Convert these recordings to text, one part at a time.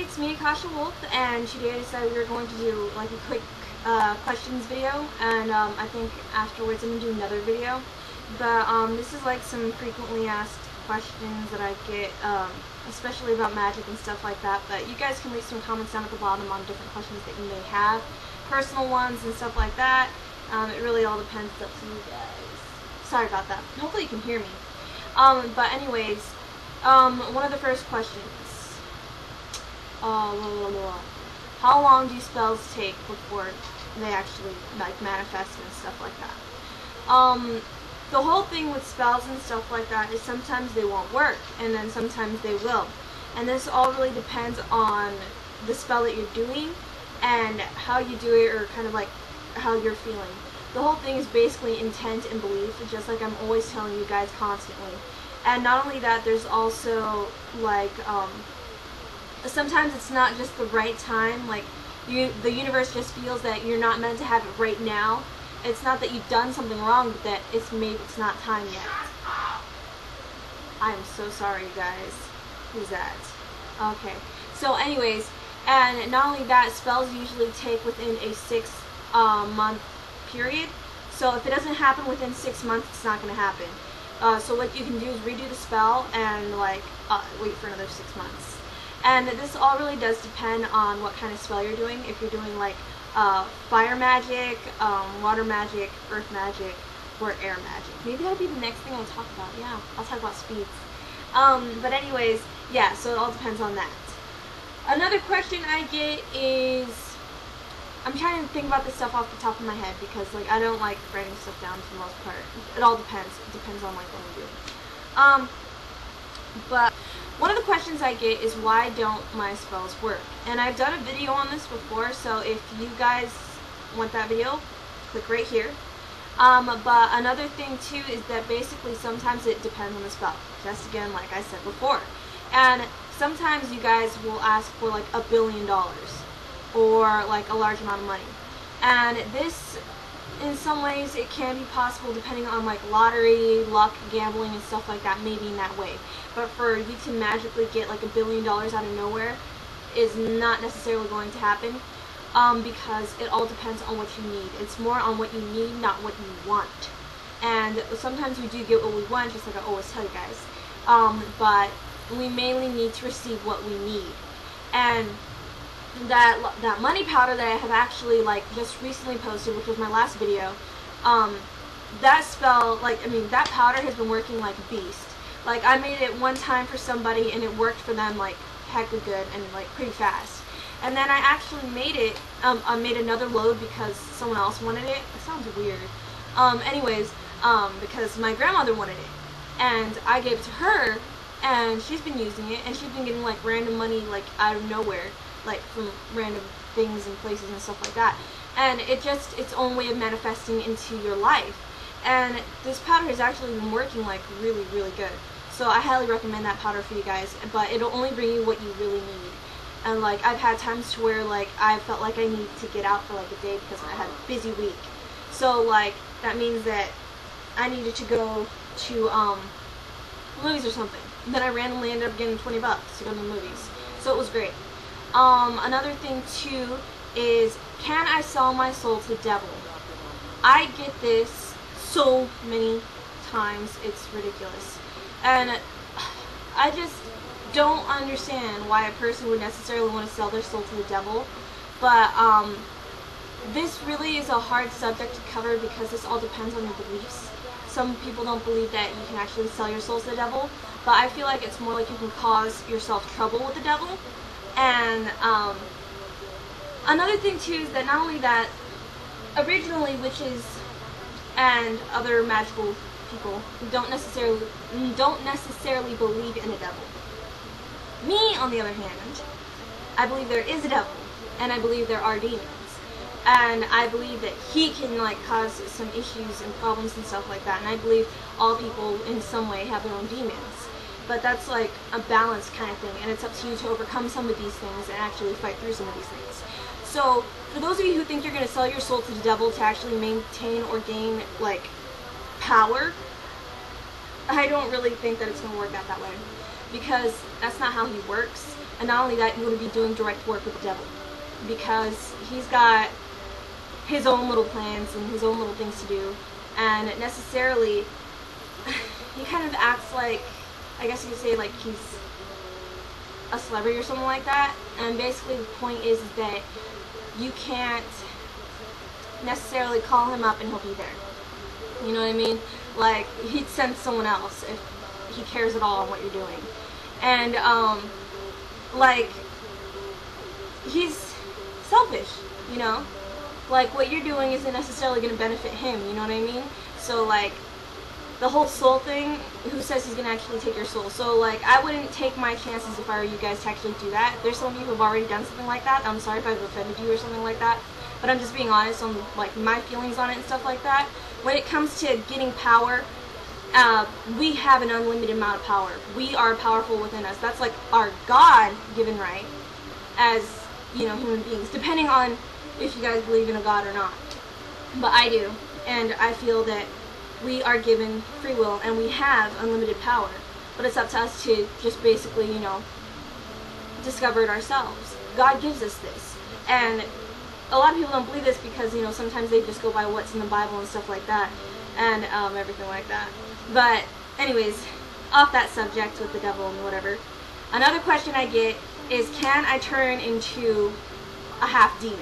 it's me, Akasha Wolf, and today I decided we were going to do like a quick questions video, and I think afterwards I'm going to do another video. But this is like some frequently asked questions that I get, especially about magic and stuff like that. But you guys can leave some comments down at the bottom on different questions that you may have, personal ones and stuff like that. It really all depends. It's up to you guys. Sorry about that. Hopefully you can hear me. But anyways, one of the first questions. How long do spells take before they actually like manifest and stuff like that? The whole thing with spells and stuff like that is sometimes they won't work, and then sometimes they will. And this all really depends on the spell that you're doing and how you do it, or kind of like how you're feeling. The whole thing is basically intent and belief, just like I'm always telling you guys constantly. And not only that, there's also like sometimes it's not just the right time. Like the universe just feels that you're not meant to have it right now. It's not that you've done something wrong, but that maybe it's not time yet. I'm so sorry, you guys. Who's that? Okay. So anyways, and not only that, spells usually take within a 6-month period. So if it doesn't happen within 6 months, it's not going to happen. So what you can do is redo the spell and like wait for another 6 months. And this all really does depend on what kind of spell you're doing. If you're doing like fire magic, water magic, earth magic, or air magic. Maybe that'll be the next thing I'll talk about. Yeah, I'll talk about speeds. But anyways, yeah, so it all depends on that. Another question I get is, I'm trying to think about this stuff off the top of my head because like I don't like writing stuff down for the most part. It all depends. It depends on like what I'm doing. But one of the questions I get is, why don't my spells work? And I've done a video on this before, so if you guys want that video, click right here. But another thing too is that basically sometimes it depends on the spell. Just again, like I said before. And sometimes you guys will ask for like $1 billion or like a large amount of money. And this, in some ways, it can be possible depending on like lottery, luck, gambling, and stuff like that, maybe in that way. But for you to magically get like $1 billion out of nowhere is not necessarily going to happen, because it all depends on what you need. It's more on what you need, not what you want. And sometimes we do get what we want, just like I always tell you guys. But we mainly need to receive what we need. And that money powder that I have actually like just recently posted, which was my last video, that spell, like, I mean, that powder has been working like a beast. Like, I made it one time for somebody and it worked for them like heckly good and like pretty fast. And then I actually made it, I made another load because someone else wanted it. It sounds weird. Anyways, because my grandmother wanted it. And I gave it to her, and she's been using it, and she's been getting like random money like out of nowhere, like from random things and places and stuff like that. And it just, its own way of manifesting into your life. And this powder has actually been working like really, really good. So I highly recommend that powder for you guys, but it'll only bring you what you really need. And like, I've had times to where like I felt like I needed to get out for like a day because I had a busy week. So like, that means that I needed to go to movies or something. And then I randomly ended up getting 20 bucks to go to the movies. So it was great. Another thing too is, can I sell my soul to the devil? I get this so many times, it's ridiculous. And I just don't understand why a person would necessarily want to sell their soul to the devil. But this really is a hard subject to cover because this all depends on your beliefs. Some people don't believe that you can actually sell your soul to the devil, but I feel like it's more like you can cause yourself trouble with the devil. And another thing too is that not only that, originally witches and other magical people don't necessarily believe in a devil. Me, on the other hand, I believe there is a devil, and I believe there are demons. And I believe that he can like cause some issues and problems and stuff like that. And I believe all people in some way have their own demons. But that's like a balanced kind of thing, and it's up to you to overcome some of these things and actually fight through some of these things. So, for those of you who think you're going to sell your soul to the devil to actually maintain or gain, like, power, I don't really think that it's going to work out that way. Because that's not how he works. And not only that, you wouldn't be doing direct work with the devil, because he's got his own little plans and his own little things to do, and necessarily he kind of acts like, I guess you could say, like he's a celebrity or something like that. And basically the point is that you can't necessarily call him up and he'll be there. You know what I mean? Like, he'd send someone else if he cares at all on what you're doing. And like, he's selfish, you know? Like, what you're doing isn't necessarily going to benefit him, you know what I mean? So, like, the whole soul thing, who says he's going to actually take your soul? So, like, I wouldn't take my chances if I were you guys to actually do that. If there's some of you who have already done something like that, I'm sorry if I've offended you or something like that, but I'm just being honest on, like, my feelings on it and stuff like that. When it comes to getting power, we have an unlimited amount of power. We are powerful within us. That's, like, our God-given right as, you know, human beings, depending on if you guys believe in a God or not. But I do, and I feel that we are given free will and we have unlimited power, but it's up to us to just basically, you know, discover it ourselves. God gives us this, and a lot of people don't believe this because, you know, sometimes they just go by what's in the Bible and stuff like that, and everything like that. But anyways, off that subject with the devil and whatever, another question I get is, can I turn into a half demon?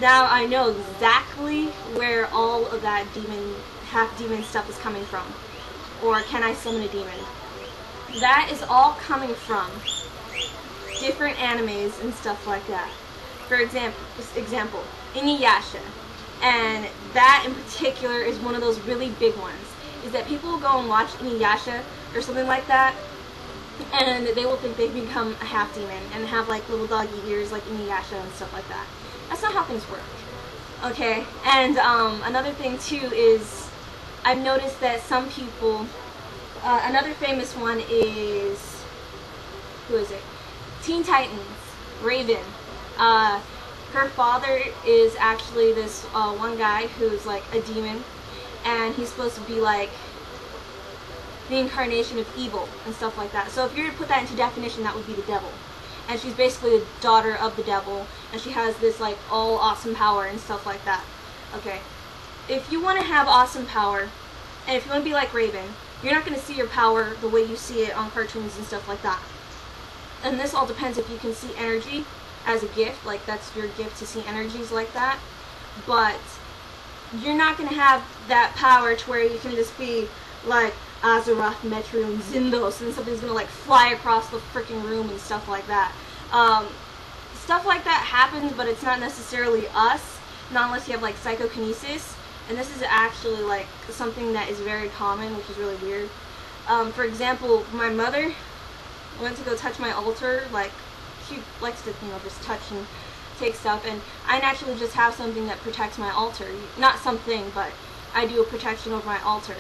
Now I know exactly where all of that half demon stuff is coming from. Or can I summon a demon? That is all coming from different animes and stuff like that. For example, Inuyasha. And that in particular is one of those really big ones. Is that people will go and watch Inuyasha or something like that, and they will think they've become a half demon and have like little doggy ears like Inuyasha and stuff like that. That's not how things work. Okay, and another thing too is I've noticed that some people, another famous one is, who is it? Teen Titans, Raven. Her father is actually this one guy who's like a demon, and he's supposed to be like the incarnation of evil and stuff like that. So if you were to put that into definition, that would be the devil. And she's basically the daughter of the devil, and she has this like all awesome power and stuff like that. Okay, if you want to have awesome power, and if you want to be like Raven, you're not going to see your power the way you see it on cartoons and stuff like that. And this all depends if you can see energy as a gift, like that's your gift to see energies like that. But you're not going to have that power to where you can just be like Azeroth, Metru, and Zindos, and something's gonna like fly across the freaking room and stuff like that. Stuff like that happens, but it's not necessarily us, not unless you have like psychokinesis, and this is actually like something that is very common, which is really weird. For example, my mother went to go touch my altar, like she likes to, you know, just touch and take stuff, and I naturally just have something that protects my altar. Not something, but I do a protection over my altar.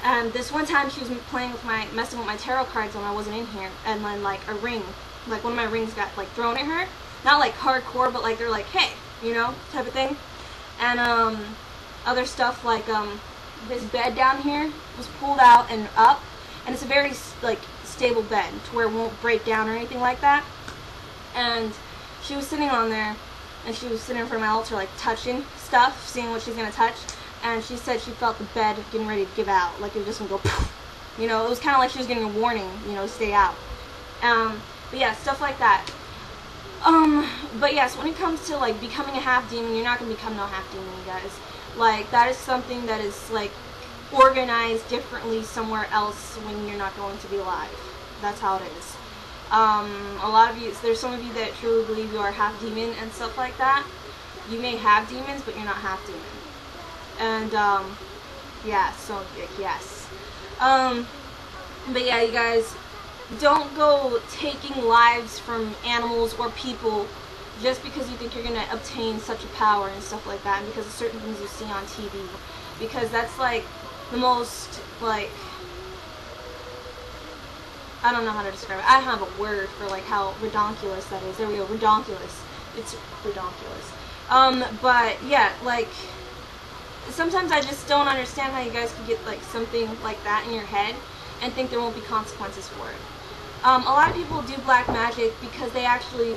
And this one time she was messing with my tarot cards when I wasn't in here, and then like a ring, like one of my rings got like thrown at her. Not like hardcore, but like they're like, hey, you know, type of thing. And other stuff like this bed down here was pulled out and up, and it's a very like stable bed to where it won't break down or anything like that. And she was sitting on there, and she was sitting in front of my altar like touching stuff, seeing what she's gonna touch. And she said she felt the bed getting ready to give out, like it was just gonna go poof. You know, it was kind of like she was getting a warning, you know, stay out. But yeah, stuff like that. But yes, when it comes to like becoming a half demon, you're not gonna become no half demon, you guys. Like, that is something that is like organized differently somewhere else when you're not going to be alive. That's how it is. A lot of you, there's some of you that truly believe you are half demon and stuff like that. You may have demons, but you're not half demon. And, yeah, so, yes. But yeah, you guys, don't go taking lives from animals or people just because you think you're going to obtain such a power and stuff like that, and because of certain things you see on TV. Because that's, like, the most, like, I don't know how to describe it. I don't have a word for, like, how redonkulous that is. There we go, redonkulous. It's redonkulous. But, yeah, like, sometimes I just don't understand how you guys can get like something like that in your head and think there won't be consequences for it. A lot of people do black magic because they actually,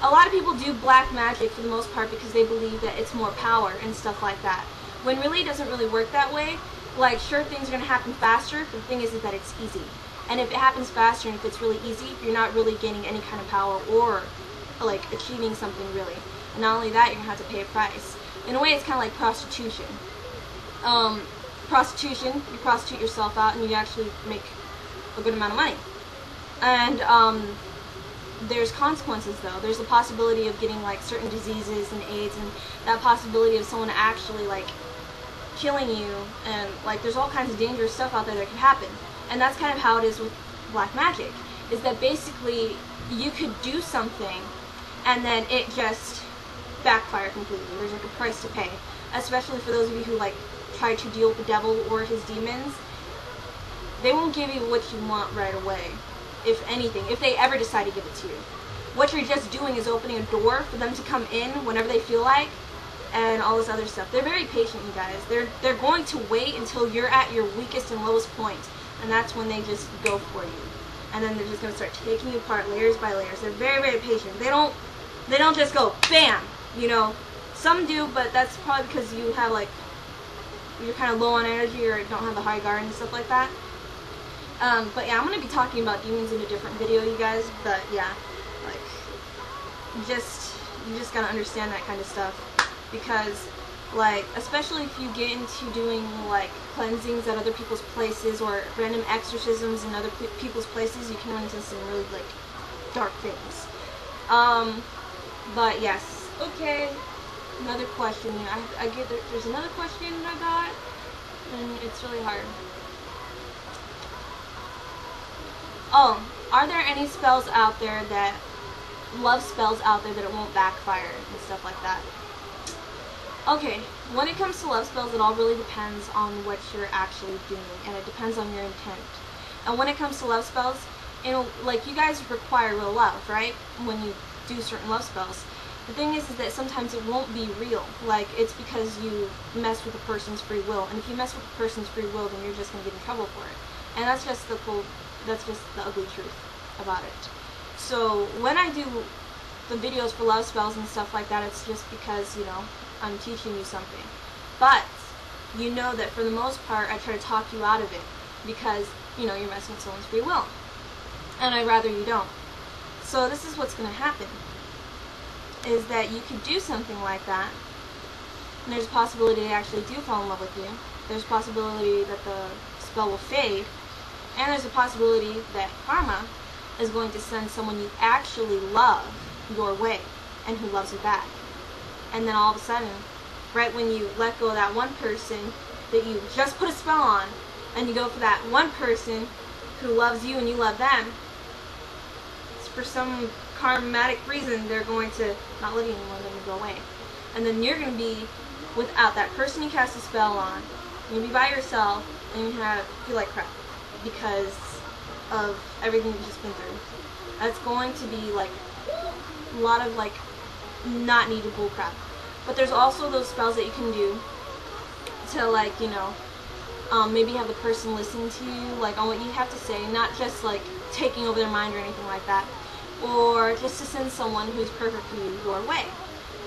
a lot of people do black magic for the most part because they believe that it's more power and stuff like that. When really it doesn't really work that way. Like, sure, things are going to happen faster, but the thing is that it's easy. And if it happens faster and if it's really easy, you're not really gaining any kind of power or, like, achieving something really. And not only that, you're going to have to pay a price. In a way, it's kind of like prostitution. Prostitution, you prostitute yourself out and you actually make a good amount of money. And there's consequences though. There's the possibility of getting like certain diseases and AIDS, and that possibility of someone actually like killing you, and like there's all kinds of dangerous stuff out there that could happen. And that's kind of how it is with black magic, is that basically you could do something and then it just backfire completely. There's like a price to pay, especially for those of you who like try to deal with the devil or his demons. They won't give you what you want right away, if anything, if they ever decide to give it to you. What you're just doing is opening a door for them to come in whenever they feel like, and all this other stuff. They're very patient, you guys. They're going to wait until you're at your weakest and lowest point, and that's when they just go for you. And then they're just going to start taking you apart layers by layers. They're very, very patient. They don't just go bam, you know. Some do, but that's probably because you have like, you're kind of low on energy or don't have the high guard and stuff like that. But yeah, I'm going to be talking about demons in a different video, you guys. But yeah, like, you just got to understand that kind of stuff. Because, like, especially if you get into doing, like, cleansings at other people's places or random exorcisms in other people's places, you can run into some really, like, dark things. But yes. Okay, another question. I get there's another question that I got, and it's really hard. Oh, are there any spells out there that, love spells out there that it won't backfire and stuff like that? Okay, when it comes to love spells, it all really depends on what you're actually doing, and it depends on your intent. And when it comes to love spells, you know, like, you guys require real love, right? When you do certain love spells. The thing is that sometimes it won't be real. Like, it's because you mess with a person's free will, and if you mess with a person's free will, then you're just going to get in trouble for it. And that's just the ugly truth about it. So when I do the videos for love spells and stuff like that, it's just because, you know, I'm teaching you something. But you know that for the most part I try to talk you out of it because, you know, you're messing with someone's free will, and I'd rather you don't. So this is what's going to happen, is that you could do something like that, and there's a possibility they actually do fall in love with you. There's a possibility that the spell will fade, and there's a possibility that karma is going to send someone you actually love your way and who loves you back. And then all of a sudden, right when you let go of that one person that you just put a spell on, and you go for that one person who loves you and you love them, for some karmatic reason, they're going to not love you anymore, they're going to go away. And then you're going to be without that person you cast a spell on. You're going to be by yourself, and you're going to feel like crap because of everything you've just been through. That's going to be like a lot of like not needed bull crap. But there's also those spells that you can do to, like, you know, maybe have the person listen to you, like, on what you have to say, not just like taking over their mind or anything like that, or just to send someone who's perfect for you your way,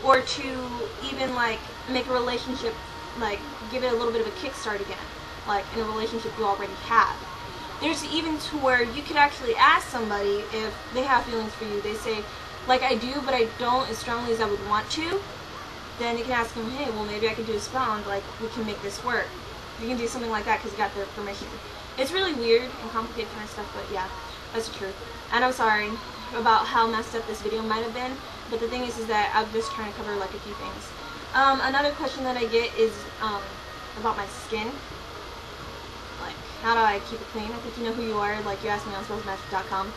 or to even like make a relationship, like give it a little bit of a kickstart again, like in a relationship you already have. There's even to where you could actually ask somebody if they have feelings for you. They say, like, I do, but I don't as strongly as I would want to. Then you can ask them, hey, well, maybe I could do a spell, and, like, we can make this work. You can do something like that because you got their permission. It's really weird and complicated kind of stuff, but yeah, that's the truth. And I'm sorry about how messed up this video might have been, but the thing is that I'm just trying to cover, like, a few things. Another question that I get is about my skin. Like, how do I keep it clean? I think you know who you are. Like, you asked me on spellsmagic.com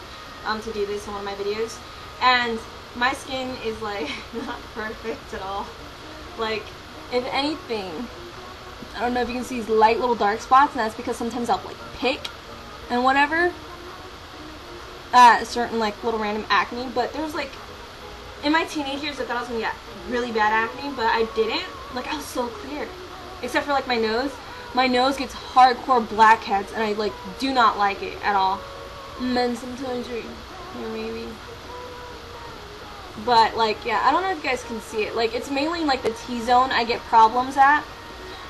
to do this in one of my videos. And my skin is, like, not perfect at all. Like, if anything, I don't know if you can see these light little dark spots, and that's because sometimes I'll, like, pick and whatever at certain, like, little random acne. But there's, like, in my teenage years, I thought I was going to get really bad acne, but I didn't. Like, I was so clear. Except for, like, my nose. My nose gets hardcore blackheads, and I, like, do not like it at all. And then sometimes you're maybe. But, like, yeah, I don't know if you guys can see it. Like, it's mainly in, like, the T-zone I get problems at.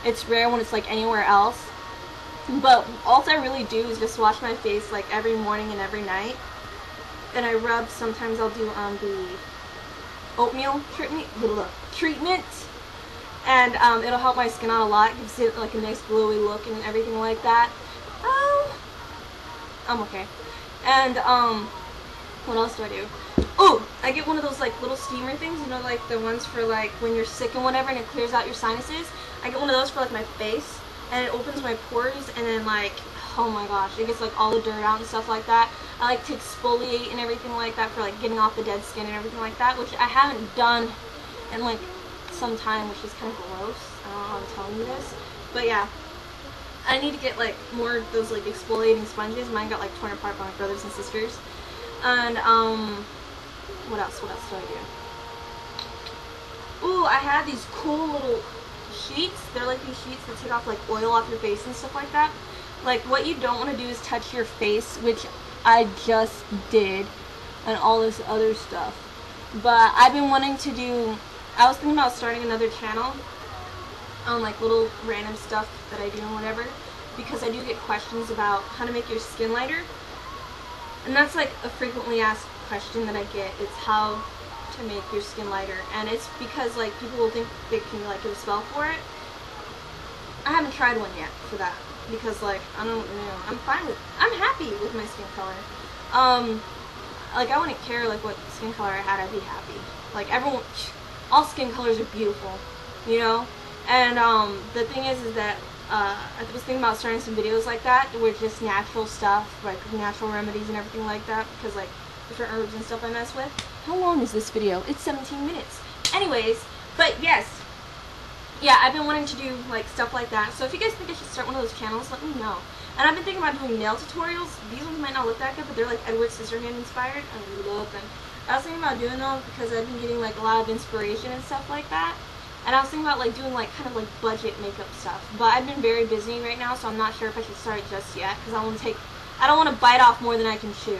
It's rare when it's, like, anywhere else. But all I really do is just wash my face, like, every morning and every night. And I rub, sometimes I'll do the oatmeal treatment. And it'll help my skin out a lot. Gives it, like, a nice glowy look and everything like that. I'm okay. And, what else do I do? Oh, I get one of those, like, little steamer things, you know, like, the ones for, like, when you're sick and whatever, and it clears out your sinuses. I get one of those for, like, my face, and it opens my pores, and then, like, oh my gosh, it gets, like, all the dirt out and stuff like that. I like to exfoliate and everything like that for, like, getting off the dead skin and everything like that, which I haven't done in, like, some time, which is kind of gross. I don't know how I'm telling you this, but yeah. I need to get, like, more of those, like, exfoliating sponges. Mine got, like, torn apart by my brothers and sisters. And, what else do I do? Ooh, I had these cool little sheets. They're like these sheets that take off, like, oil off your face and stuff like that. Like, what you don't want to do is touch your face, which I just did, and all this other stuff. But I've been wanting to do, I was thinking about starting another channel on, like, little random stuff that I do and whatever, because I do get questions about how to make your skin lighter. And that's, like, a frequently asked question that I get. It's how to make your skin lighter. And it's because, like, people will think they can, like, get a spell for it. I haven't tried one yet for that. Because, like, I don't know. I'm happy with my skin color. Like, I wouldn't care, like, what skin color I had. I'd be happy. Like, everyone, all skin colors are beautiful, you know? And, the thing is that, I was thinking about starting some videos like that, with just natural stuff, like natural remedies and everything like that, because, like, different herbs and stuff I mess with. How long is this video? It's 17 minutes. Anyways, but yes, yeah, I've been wanting to do, like, stuff like that. So if you guys think I should start one of those channels, let me know. And I've been thinking about doing nail tutorials. These ones might not look that good, but they're, like, Edward Scissorhand inspired. I love them. I was thinking about doing those because I've been getting, like, a lot of inspiration and stuff like that. And I was thinking about, like, doing, like, kind of, like, budget makeup stuff. But I've been very busy right now, so I'm not sure if I should start it just yet, because I don't want to bite off more than I can chew.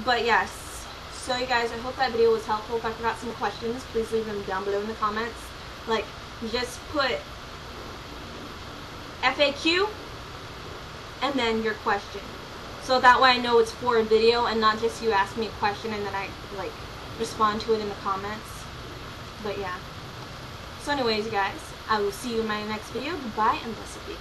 But yes. So, you guys, I hope that video was helpful. If I forgot some questions, please leave them down below in the comments. Like, just put FAQ and then your question. So that way I know it's for a video and not just you ask me a question and then I, like, respond to it in the comments. But yeah. So anyways, guys, I will see you in my next video. Goodbye and blessed be.